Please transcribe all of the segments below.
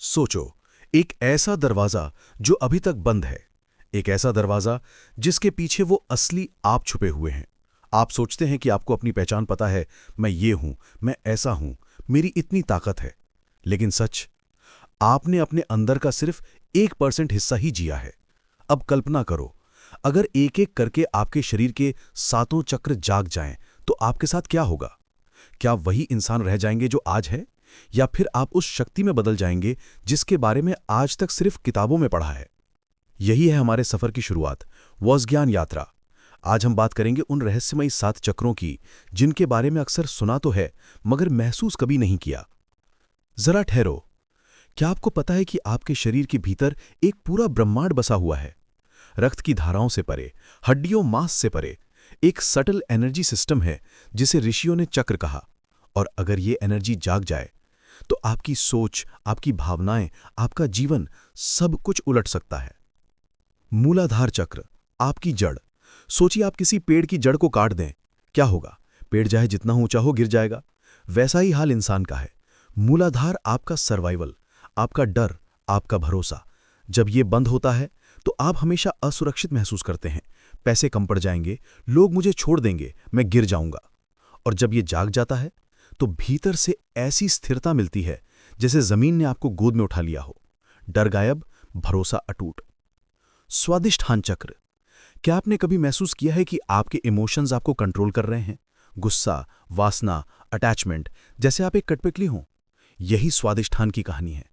सोचो, एक ऐसा दरवाजा जो अभी तक बंद है, एक ऐसा दरवाजा जिसके पीछे वो असली आप छुपे हुए हैं। आप सोचते हैं कि आपको अपनी पहचान पता है, मैं ये हूं, मैं ऐसा हूं, मेरी इतनी ताकत है। लेकिन सच, आपने अपने अंदर का सिर्फ 1% हिस्सा ही जिया है। अब कल्पना करो, अगर एक एक करके आपके शरीर के सातों चक्र जाग जाएं, तो आपके साथ क्या होगा? क्या वही इंसान रह जाएंगे जो आज है, या फिर आप उस शक्ति में बदल जाएंगे जिसके बारे में आज तक सिर्फ किताबों में पढ़ा है? यही है हमारे सफर की शुरुआत, वॉस ज्ञान यात्रा। आज हम बात करेंगे उन रहस्यमयी 7 चक्रों की जिनके बारे में अक्सर सुना तो है, मगर महसूस कभी नहीं किया। जरा ठहरो, क्या आपको पता है कि आपके शरीर के भीतर एक पूरा ब्रह्मांड बसा हुआ है? रक्त की धाराओं से परे, हड्डियों मांस से परे, एक सटल एनर्जी सिस्टम है जिसे ऋषियों ने चक्र कहा। और अगर ये एनर्जी जाग जाए तो आपकी सोच, आपकी भावनाएं, आपका जीवन, सब कुछ उलट सकता है। मूलाधार चक्र, आपकी जड़। सोचिए, आप किसी पेड़ की जड़ को काट दें, क्या होगा? पेड़ चाहे जितना ऊंचा हो गिर जाएगा। वैसा ही हाल इंसान का है। मूलाधार आपका सर्वाइवल, आपका डर, आपका भरोसा। जब ये बंद होता है तो आप हमेशा असुरक्षित महसूस करते हैं। पैसे कम पड़ जाएंगे, लोग मुझे छोड़ देंगे, मैं गिर जाऊंगा। और जब ये जाग जाता है तो भीतर से ऐसी स्थिरता मिलती है जैसे जमीन ने आपको गोद में उठा लिया हो। डर गायब, भरोसा अटूट। स्वादिष्ठान चक्र। क्या आपने कभी महसूस किया है कि आपके इमोशंस आपको कंट्रोल कर रहे हैं? गुस्सा, वासना, अटैचमेंट, जैसे आप एक कठपुतली हों। यही स्वादिष्ठान की कहानी है।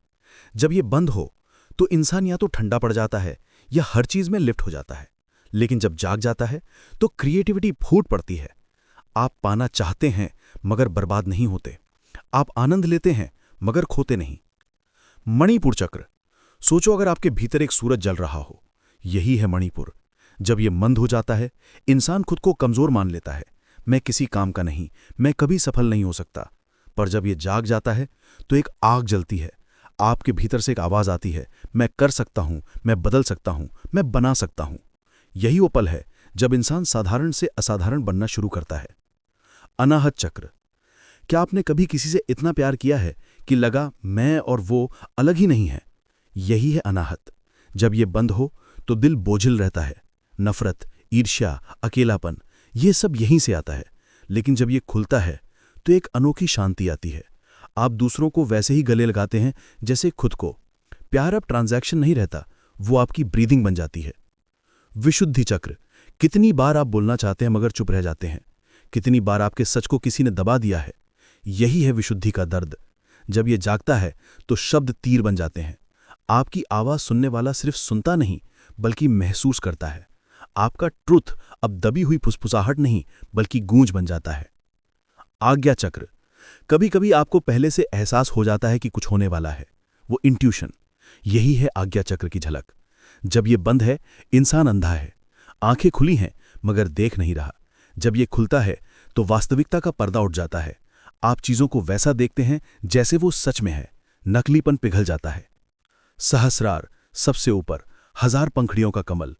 जब ये बंद हो तो इंसान या तो ठंडा पड़ जाता है या हर चीज में लिफ्ट हो जाता है। लेकिन जब जाग जाता है तो क्रिएटिविटी फूट पड़ती है। आप पाना चाहते हैं मगर बर्बाद नहीं होते। आप आनंद लेते हैं मगर खोते नहीं। मणिपुर चक्र। सोचो, अगर आपके भीतर एक सूरज जल रहा हो, यही है मणिपुर। जब यह मंद हो जाता है, इंसान खुद को कमजोर मान लेता है। मैं किसी काम का नहीं, मैं कभी सफल नहीं हो सकता। पर जब यह जाग जाता है तो एक आग जलती है। आपके भीतर से एक आवाज आती है, मैं कर सकता हूं, मैं बदल सकता हूं, मैं बना सकता हूं। यही वो पल है जब इंसान साधारण से असाधारण बनना शुरू करता है। अनाहत चक्र। क्या आपने कभी किसी से इतना प्यार किया है कि लगा मैं और वो अलग ही नहीं है? यही है अनाहत। जब ये बंद हो तो दिल बोझिल रहता है। नफरत, ईर्ष्या, अकेलापन, ये सब यहीं से आता है। लेकिन जब ये खुलता है तो एक अनोखी शांति आती है। आप दूसरों को वैसे ही गले लगाते हैं जैसे खुद को। प्यार अब ट्रांजैक्शन नहीं रहता, वो आपकी ब्रीदिंग बन जाती है। विशुद्धि चक्र। कितनी बार आप बोलना चाहते हैं मगर चुप रह जाते हैं? कितनी बार आपके सच को किसी ने दबा दिया है? यही है विशुद्धि का दर्द। जब ये जागता है तो शब्द तीर बन जाते हैं। आपकी आवाज सुनने वाला सिर्फ सुनता नहीं बल्कि महसूस करता है। आपका ट्रुथ अब दबी हुई फुसफुसाहट नहीं बल्कि गूंज बन जाता है। आज्ञा चक्र। कभी कभी आपको पहले से एहसास हो जाता है कि कुछ होने वाला है, वो इंट्यूशन। यही है आज्ञा चक्र की झलक। जब ये बंद है, इंसान अंधा है। आंखें खुली हैं मगर देख नहीं रहा। जब ये खुलता है तो वास्तविकता का पर्दा उठ जाता है। आप चीजों को वैसा देखते हैं जैसे वो सच में है। नकलीपन पिघल जाता है। सहस्रार, सबसे ऊपर, 1000 पंखड़ियों का कमल।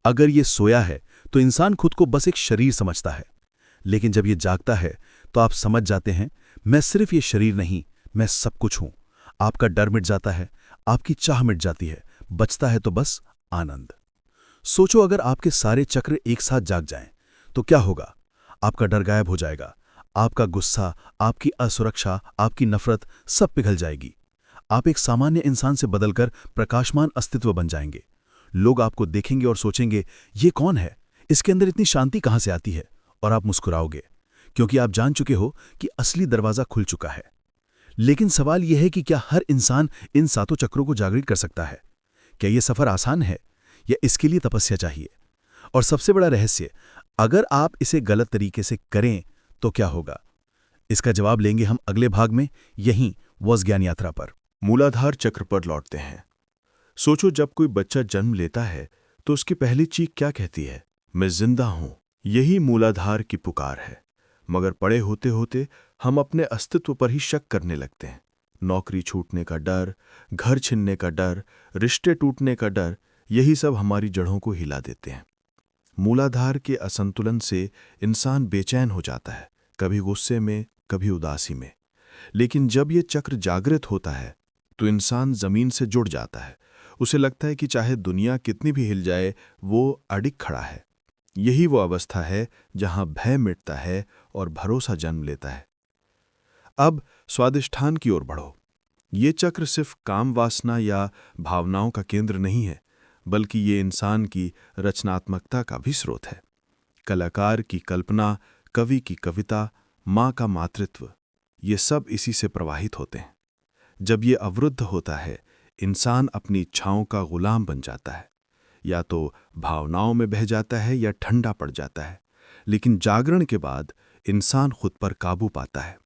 अगर ये सोया है तो इंसान खुद को बस एक शरीर समझता है। लेकिन जब ये जागता है तो आप समझ जाते हैं, मैं सिर्फ ये शरीर नहीं, मैं सब कुछ हूं। आपका डर मिट जाता है, आपकी चाह मिट जाती है, बचता है तो बस आनंद। सोचो, अगर आपके सारे चक्र एक साथ जाग जाएं तो क्या होगा? आपका डर गायब हो जाएगा। आपका गुस्सा, आपकी असुरक्षा, आपकी नफरत सब पिघल जाएगी। आप एक सामान्य इंसान से बदलकर प्रकाशमान अस्तित्व बन जाएंगे। लोग आपको देखेंगे और सोचेंगे, ये कौन है? इसके अंदर इतनी शांति कहां से आती है? और आप मुस्कुराओगे, क्योंकि आप जान चुके हो कि असली दरवाजा खुल चुका है। लेकिन सवाल यह है कि क्या हर इंसान इन सातों चक्रों को जागृत कर सकता है? क्या यह सफर आसान है या इसके लिए तपस्या चाहिए? और सबसे बड़ा रहस्य, अगर आप इसे गलत तरीके से करें तो क्या होगा? इसका जवाब लेंगे हम अगले भाग में, यहीं वॉस ज्ञान यात्रा पर। मूलाधार चक्र पर लौटते हैं। सोचो, जब कोई बच्चा जन्म लेता है तो उसकी पहली चीख क्या कहती है? मैं जिंदा हूं। यही मूलाधार की पुकार है। मगर बड़े होते होते हम अपने अस्तित्व पर ही शक करने लगते हैं। नौकरी छूटने का डर, घर छिनने का डर, रिश्ते टूटने का डर, यही सब हमारी जड़ों को हिला देते हैं। मूलाधार के असंतुलन से इंसान बेचैन हो जाता है, कभी गुस्से में, कभी उदासी में। लेकिन जब ये चक्र जागृत होता है तो इंसान जमीन से जुड़ जाता है। उसे लगता है कि चाहे दुनिया कितनी भी हिल जाए, वो अडिग खड़ा है। यही वो अवस्था है जहां भय मिटता है और भरोसा जन्म लेता है। अब स्वादिष्ठान की ओर बढ़ो। ये चक्र सिर्फ काम वासना या भावनाओं का केंद्र नहीं है, बल्कि ये इंसान की रचनात्मकता का भी स्रोत है। कलाकार की कल्पना, कवि की कविता, माँ का मातृत्व, ये सब इसी से प्रवाहित होते हैं। जब ये अवरुद्ध होता है, इंसान अपनी इच्छाओं का गुलाम बन जाता है। या तो भावनाओं में बह जाता है या ठंडा पड़ जाता है। लेकिन जागरण के बाद इंसान खुद पर काबू पाता है।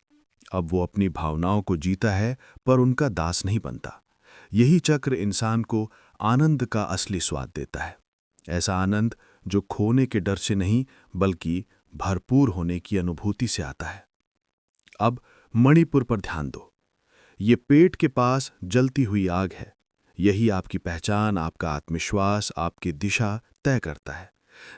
अब वो अपनी भावनाओं को जीता है, पर उनका दास नहीं बनता। यही चक्र इंसान को आनंद का असली स्वाद देता है। ऐसा आनंद जो खोने के डर से नहीं, बल्कि भरपूर होने की अनुभूति से आता है। अब मणिपुर पर ध्यान दो। ये पेट के पास जलती हुई आग है। यही आपकी पहचान, आपका आत्मविश्वास, आपकी दिशा तय करता है।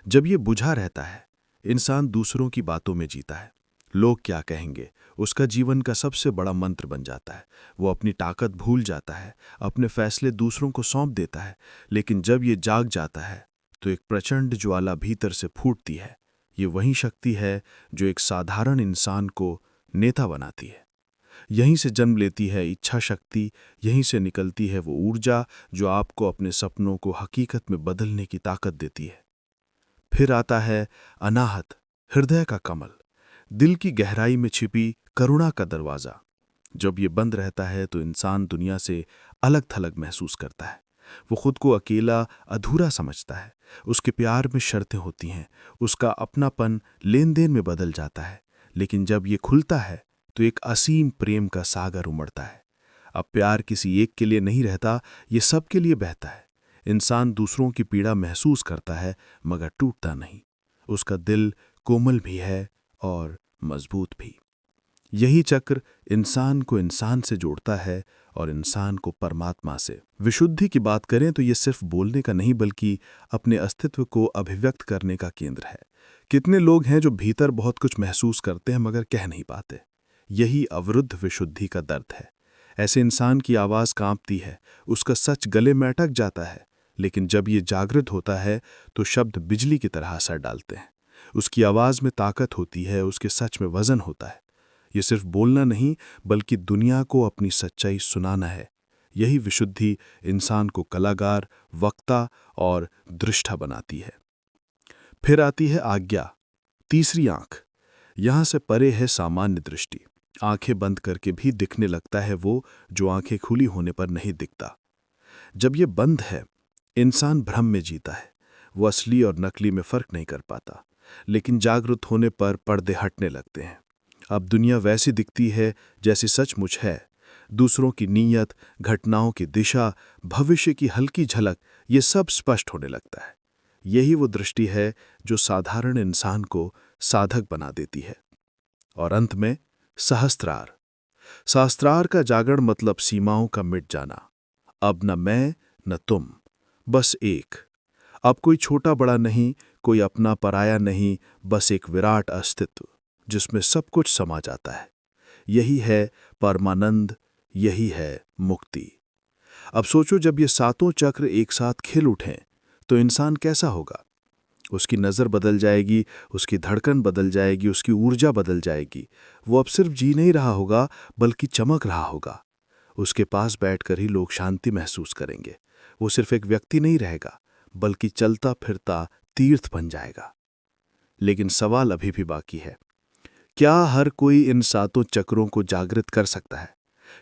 जब ये बुझा रहता है, इंसान दूसरों की बातों में जीता है। लोग क्या कहेंगे, उसका जीवन का सबसे बड़ा मंत्र बन जाता है। वो अपनी ताकत भूल जाता है, अपने फैसले दूसरों को सौंप देता है। लेकिन जब ये जाग जाता है, तो एक प्रचंड ज्वाला भीतर से फूटती है। ये वही शक्ति है जो एक साधारण इंसान को नेता बनाती है। यहीं से जन्म लेती है इच्छा शक्ति, यहीं से निकलती है वो ऊर्जा जो आपको अपने सपनों को हकीकत में बदलने की ताकत देती है। फिर आता है अनाहत, हृदय का कमल, दिल की गहराई में छिपी करुणा का दरवाज़ा। जब ये बंद रहता है तो इंसान दुनिया से अलग थलग महसूस करता है। वो खुद को अकेला, अधूरा समझता है। उसके प्यार में शर्तें होती हैं, उसका अपनापन लेन देन में बदल जाता है। लेकिन जब ये खुलता है तो एक असीम प्रेम का सागर उमड़ता है। अब प्यार किसी एक के लिए नहीं रहता, ये सबके लिए बहता है। इंसान दूसरों की पीड़ा महसूस करता है, मगर टूटता नहीं। उसका दिल कोमल भी है और मजबूत भी। यही चक्र इंसान को इंसान से जोड़ता है और इंसान को परमात्मा से। विशुद्धि की बात करें तो ये सिर्फ बोलने का नहीं, बल्कि अपने अस्तित्व को अभिव्यक्त करने का केंद्र है। कितने लोग हैं जो भीतर बहुत कुछ महसूस करते हैं मगर कह नहीं पाते। यही अवरुद्ध विशुद्धि का दर्द है। ऐसे इंसान की आवाज़ कांपती है, उसका सच गले में अटक जाता है। लेकिन जब ये जागृत होता है तो शब्द बिजली की तरह असर डालते हैं। उसकी आवाज़ में ताकत होती है, उसके सच में वजन होता है। ये सिर्फ बोलना नहीं, बल्कि दुनिया को अपनी सच्चाई सुनाना है। यही विशुद्धि इंसान को कलाकार, वक्ता और दृष्टा बनाती है। फिर आती है आज्ञा, तीसरी आंख। यहां से परे है सामान्य दृष्टि। आंखें बंद करके भी दिखने लगता है वो जो आंखें खुली होने पर नहीं दिखता। जब ये बंद है, इंसान भ्रम में जीता है। वो असली और नकली में फर्क नहीं कर पाता। लेकिन जागृत होने पर पर्दे हटने लगते हैं। अब दुनिया वैसी दिखती है जैसी सचमुच है। दूसरों की नीयत, घटनाओं की दिशा, भविष्य की हल्की झलक, ये सब स्पष्ट होने लगता है। यही वो दृष्टि है जो साधारण इंसान को साधक बना देती है। और अंत में सहस्त्रार। सहस्त्रार का जागरण मतलब सीमाओं का मिट जाना। अब न मैं न तुम, बस एक। अब कोई छोटा बड़ा नहीं, कोई अपना पराया नहीं, बस एक विराट अस्तित्व जिसमें सब कुछ समा जाता है। यही है परमानंद, यही है मुक्ति। अब सोचो, जब ये सातों चक्र एक साथ खिल उठें तो इंसान कैसा होगा? उसकी नज़र बदल जाएगी, उसकी धड़कन बदल जाएगी, उसकी ऊर्जा बदल जाएगी। वो अब सिर्फ जी नहीं रहा होगा, बल्कि चमक रहा होगा। उसके पास बैठकर ही लोग शांति महसूस करेंगे। वो सिर्फ एक व्यक्ति नहीं रहेगा, बल्कि चलता फिरता तीर्थ बन जाएगा। लेकिन सवाल अभी भी बाकी है। क्या हर कोई इन सातों चक्रों को जागृत कर सकता है?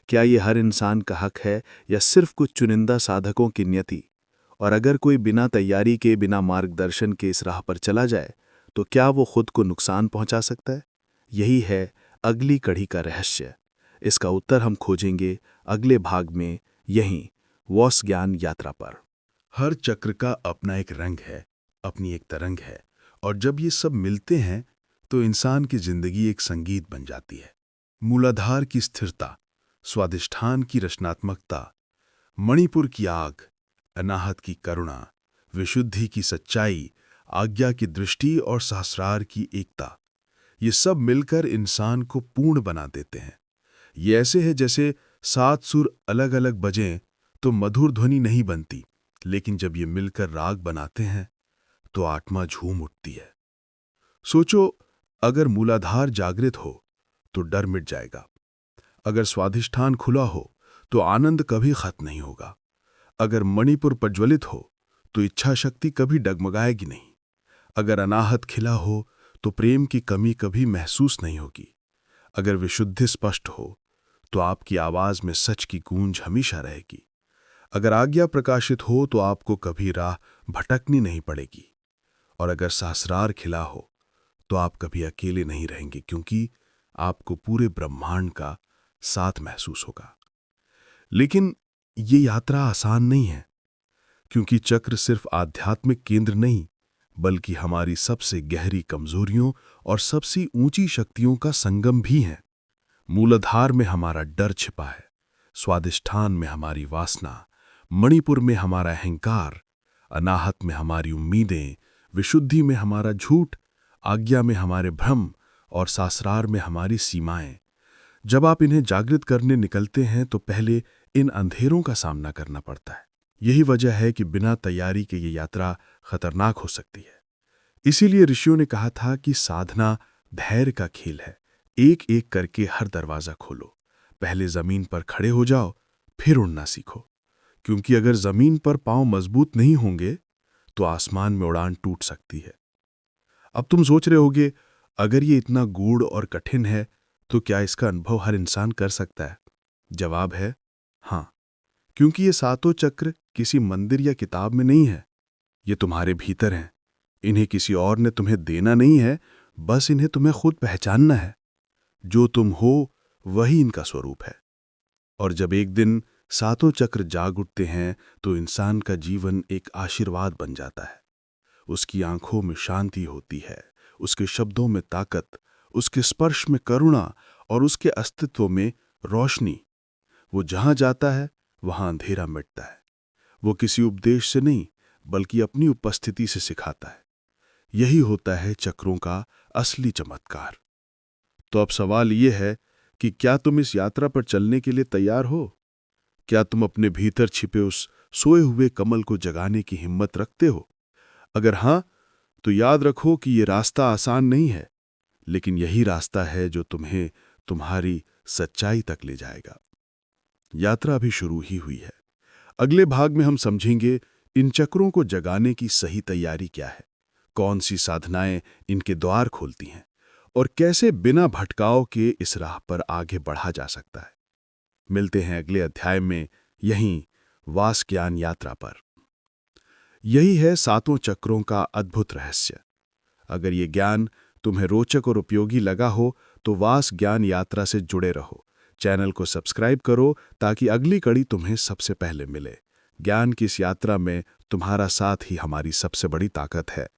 क्या ये हर इंसान का हक है या सिर्फ कुछ चुनिंदा साधकों की नियति? और अगर कोई बिना तैयारी के, बिना मार्गदर्शन के इस राह पर चला जाए, तो क्या वो खुद को नुकसान पहुंचा सकता है? यही है अगली कड़ी का रहस्य। इसका उत्तर हम खोजेंगे अगले भाग में, यहीं वॉस ज्ञान यात्रा पर। हर चक्र का अपना एक रंग है, अपनी एक तरंग है, और जब ये सब मिलते हैं तो इंसान की जिंदगी एक संगीत बन जाती है। मूलाधार की स्थिरता, स्वादिष्ठान की रचनात्मकता, मणिपुर की आग, अनाहत की करुणा, विशुद्धि की सच्चाई, आज्ञा की दृष्टि और सहस्रार की एकता, ये सब मिलकर इंसान को पूर्ण बना देते हैं। ये ऐसे है जैसे 7 सुर अलग अलग बजें तो मधुर ध्वनि नहीं बनती, लेकिन जब ये मिलकर राग बनाते हैं तो आत्मा झूम उठती है। सोचो, अगर मूलाधार जागृत हो तो डर मिट जाएगा। अगर स्वाधिष्ठान खुला हो तो आनंद कभी खत्म नहीं होगा। अगर मणिपुर प्रज्वलित हो तो इच्छा शक्ति कभी डगमगाएगी नहीं। अगर अनाहत खिला हो तो प्रेम की कमी कभी महसूस नहीं होगी। अगर विशुद्धि स्पष्ट हो तो आपकी आवाज में सच की गूंज हमेशा रहेगी। अगर आज्ञा प्रकाशित हो तो आपको कभी राह भटकनी नहीं पड़ेगी। और अगर सहस्रार खिला हो तो आप कभी अकेले नहीं रहेंगे, क्योंकि आपको पूरे ब्रह्मांड का साथ महसूस होगा। लेकिन ये यात्रा आसान नहीं है, क्योंकि चक्र सिर्फ आध्यात्मिक केंद्र नहीं, बल्कि हमारी सबसे गहरी कमजोरियों और सबसे ऊंची शक्तियों का संगम भी है। मूलाधार में हमारा डर छिपा है, स्वादिष्ठान में हमारी वासना, मणिपुर में हमारा अहंकार, अनाहत में हमारी उम्मीदें, विशुद्धि में हमारा झूठ, आज्ञा में हमारे भ्रम और सहस्रार में हमारी सीमाएं। जब आप इन्हें जागृत करने निकलते हैं तो पहले इन अंधेरों का सामना करना पड़ता है। यही वजह है कि बिना तैयारी के ये यात्रा खतरनाक हो सकती है। इसीलिए ऋषियों ने कहा था कि साधना धैर्य का खेल है। एक एक करके हर दरवाजा खोलो। पहले जमीन पर खड़े हो जाओ, फिर उड़ना सीखो। क्योंकि अगर जमीन पर पांव मजबूत नहीं होंगे तो आसमान में उड़ान टूट सकती है। अब तुम सोच रहे होगे, अगर ये इतना गूढ़ और कठिन है तो क्या इसका अनुभव हर इंसान कर सकता है? जवाब है हाँ, क्योंकि ये सातों चक्र किसी मंदिर या किताब में नहीं है। ये तुम्हारे भीतर हैं। इन्हें किसी और ने तुम्हें देना नहीं है, बस इन्हें तुम्हें खुद पहचानना है। जो तुम हो वही इनका स्वरूप है। और जब एक दिन सातों चक्र जाग उठते हैं तो इंसान का जीवन एक आशीर्वाद बन जाता है। उसकी आंखों में शांति होती है, उसके शब्दों में ताकत, उसके स्पर्श में करुणा और उसके अस्तित्व में रोशनी। वो जहां जाता है वहां अंधेरा मिटता है। वो किसी उपदेश से नहीं, बल्कि अपनी उपस्थिति से सिखाता है। यही होता है चक्रों का असली चमत्कार। तो अब सवाल ये है कि क्या तुम इस यात्रा पर चलने के लिए तैयार हो? क्या तुम अपने भीतर छिपे उस सोए हुए कमल को जगाने की हिम्मत रखते हो? अगर हां, तो याद रखो कि ये रास्ता आसान नहीं है, लेकिन यही रास्ता है जो तुम्हें तुम्हारी सच्चाई तक ले जाएगा। यात्रा अभी शुरू ही हुई है। अगले भाग में हम समझेंगे इन चक्रों को जगाने की सही तैयारी क्या है, कौन सी साधनाएं इनके द्वार खोलती हैं और कैसे बिना भटकाव के इस राह पर आगे बढ़ा जा सकता है। मिलते हैं अगले अध्याय में, यहीं वास ज्ञान यात्रा पर। यही है सातों चक्रों का अद्भुत रहस्य। अगर ये ज्ञान तुम्हें रोचक और उपयोगी लगा हो तो वास ज्ञान यात्रा से जुड़े रहो। चैनल को सब्सक्राइब करो ताकि अगली कड़ी तुम्हें सबसे पहले मिले। ज्ञान की इस यात्रा में तुम्हारा साथ ही हमारी सबसे बड़ी ताकत है।